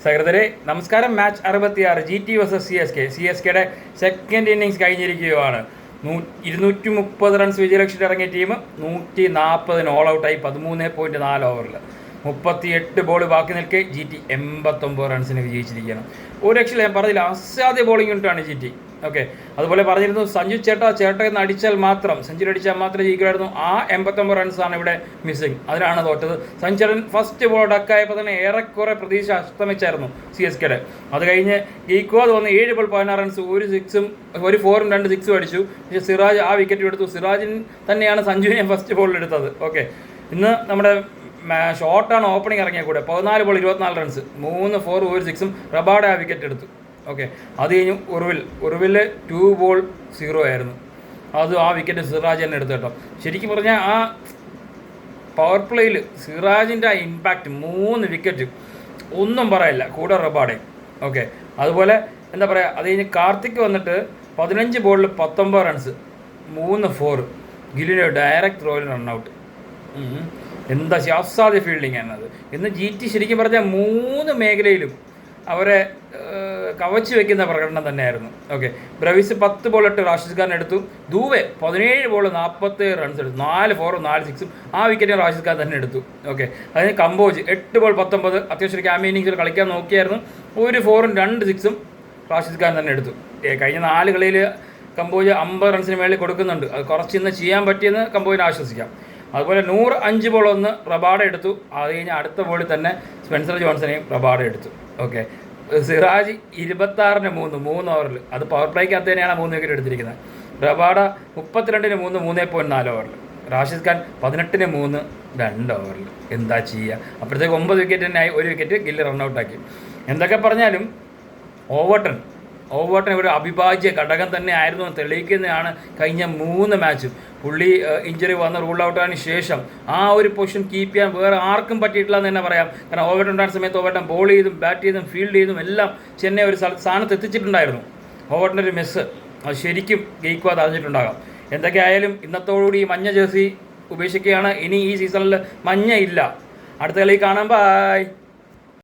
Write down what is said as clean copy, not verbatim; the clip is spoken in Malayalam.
സഹൃദരെ നമസ്കാരം. മാച്ച് 66 GT vs CSK യുടെ സെക്കൻഡ് ഇന്നിങ്സ് കഴിഞ്ഞിരിക്കുകയാണ്. 230 റൺസ് വിജയലക്ഷ്യത്തിൽ ഇറങ്ങിയ ടീം 140 ഓൾ ഔട്ടായി 13.4 ഓവറിൽ 38 ബോൾ ബാക്കി നിൽക്കെ GT 89 റൺസിന് വിജയിച്ചിരിക്കുകയാണ്. ഒരു രക്ഷയില്ല, ഞാൻ പറഞ്ഞില്ല, അസാധ്യ ബോളിംഗ് യൂണിറ്റാണ് GT. ഓക്കെ, അതുപോലെ പറഞ്ഞിരുന്നു സഞ്ജു ചേട്ട എന്ന് അടിച്ചാൽ മാത്രം, സെഞ്ചുറി അടിച്ചാൽ മാത്രമേ ജയിക്കുമായിരുന്നു. ആ 89 റൺസാണ് ഇവിടെ മിസ്സിങ്, അതിനാണ് തോറ്റത്. സഞ്ജു ചേട്ടൻ ഫസ്റ്റ് ബോൾ ഡക്കായപ്പോൾ തന്നെ ഏറെക്കുറെ പ്രതീക്ഷ അസ്തമിച്ചായിരുന്നു CSKയുടെ. അത് കഴിഞ്ഞ് ജയിക്കുവാതെ വന്ന് 7 ബോൾ 16 റൺസ്, ഒരു 6ഉം ഒരു 4ഉം 2 6ഉം അടിച്ചു. പക്ഷേ സിറാജ് ആ വിക്കറ്റ് എടുത്തു. സിറാജിൻ തന്നെയാണ് സഞ്ജുവിനെ ഫസ്റ്റ് ബോളിൽ എടുത്തത്. ഓക്കെ, ഇന്ന് നമ്മുടെ ഷോർട്ടാണ് ഓപ്പണിംഗ് ഇറങ്ങിയ കൂടെ 14 ബോൾ 24 റൺസ്, 3 4 ഒരു 6ഉം റബാഡ ആ വിക്കറ്റ് എടുത്തു. ഓക്കെ, അത് കഴിഞ്ഞ് ഉറുവിൽ 2 ബോൾ 0 ആയിരുന്നു. അത് ആ വിക്കറ്റ് സിറാജ് തന്നെ എടുത്തു കേട്ടോ. ശരിക്കും പറഞ്ഞാൽ ആ പവർ പ്ലേയിൽ സിറാജിൻ്റെ ആ ഇമ്പാക്റ്റ്, 3 വിക്കറ്റ് ഒന്നും പറയില്ല, കൂടെ റബാഡെ. ഓക്കെ, അതുപോലെ എന്താ പറയുക, അത് കഴിഞ്ഞ് കാർത്തിക് വന്നിട്ട് 15 ബോളിൽ 19 റൺസ്, 3 4, ഗില്ലിന് ഡയറക്റ്റ് ത്രോയിൽ റണ്ണൗട്ട്. എന്താ അസാധ്യ ഫീൽഡിങ് ആണത്. ഇന്ന് GT ശരിക്കും പറഞ്ഞാൽ 3 മേഖലയിലും അവരെ കവച്ച് വെക്കുന്ന പ്രകടനം തന്നെയായിരുന്നു. Okay, Brevis 10 ball 8 Rashid Khan എടുത്തു. ദൂവെ 17 ബോൾ 47 റൺസ് എടുത്തു, 4 4ഉം 4 6ഉം ആ വിക്കറ്റ് റാഷിദ് ഖാൻ തന്നെ എടുത്തു. ഓക്കെ, അതിന് കമ്പോജ് 8 ബോൾ 19, അത്യാവശ്യം ക്യാമ്പ് ഇന്നിങ്സിൽ കളിക്കാൻ നോക്കിയായിരുന്നു. ഒരു 4ഉം 2 6ഉം റാഷിദ് ഖാൻ തന്നെ എടുത്തു. കഴിഞ്ഞ 4 കളിയിൽ കമ്പോജ് 50 റൺസിന് മേളിൽ കൊടുക്കുന്നുണ്ട്. അത് കുറച്ച് ഇന്ന് ചെയ്യാൻ പറ്റിയെന്ന് കമ്പോജിനെ ആശ്വസിക്കാം. അതുപോലെ 105 ബോൾ 1 റബാഡ എടുത്തു. അത് കഴിഞ്ഞ് അടുത്ത ബോളിൽ തന്നെ സ്പെൻസർ ജോൺസനെയും റബാഡ എടുത്തു. ഓക്കെ, സിറാജ് 26-ന് 3 ഓവറിൽ, അത് പവർ പ്ലേക്കകത്ത് തന്നെയാണ് 3 വിക്കറ്റ് എടുത്തിരിക്കുന്നത്. റബാഡ 32-ന് 3 3.4 ഓവറിൽ. റാഷിദ് ഖാൻ 18-ന് 3 2 ഓവറിൽ. എന്താ ചെയ്യുക, അപ്പോഴത്തേക്ക് 9 വിക്കറ്റ് തന്നെ ആയി. 1 വിക്കറ്റ് ഗില്ല് റണ്ണൗട്ടാക്കി. എന്തൊക്കെ പറഞ്ഞാലും ഓവർട്ടൺ ഒരു അവിഭാജ്യ ഘടകം തന്നെ ആയിരുന്നു എന്ന് തെളിയിക്കുന്നതാണ് കഴിഞ്ഞ 3 മാച്ചും. പുള്ളി ഇഞ്ചുറി വന്ന് റൂൾ ഔട്ടായതിനു ശേഷം ആ ഒരു പൊസിഷൻ കീപ്പ് ചെയ്യാൻ വേറെ ആർക്കും പറ്റിയിട്ടില്ല എന്ന് തന്നെ പറയാം. കാരണം ഓവർട്ടൺ ഉണ്ടായിരുന്ന സമയത്ത് ഓവർട്ടൺ ബോൾ ചെയ്തും ബാറ്റ് ചെയ്തും ഫീൽഡ് ചെയ്തും എല്ലാം ചെന്നൈ ഒരു സ്ഥാനത്ത് എത്തിച്ചിട്ടുണ്ടായിരുന്നു. ഓവർട്ടൻ്റെ ഒരു മിസ് അത് ശരിക്കും ജയിക്കുവാതെ അറിഞ്ഞിട്ടുണ്ടാകാം. എന്തൊക്കെ ആയാലും ഇന്നത്തോടുകൂടി ഈ മഞ്ഞ ജേഴ്സി ഉപേക്ഷിക്കുകയാണ്. ഇനി ഈ സീസണിൽ മഞ്ഞ ഇല്ല. അടുത്ത കളി കാണാം. ബൈ.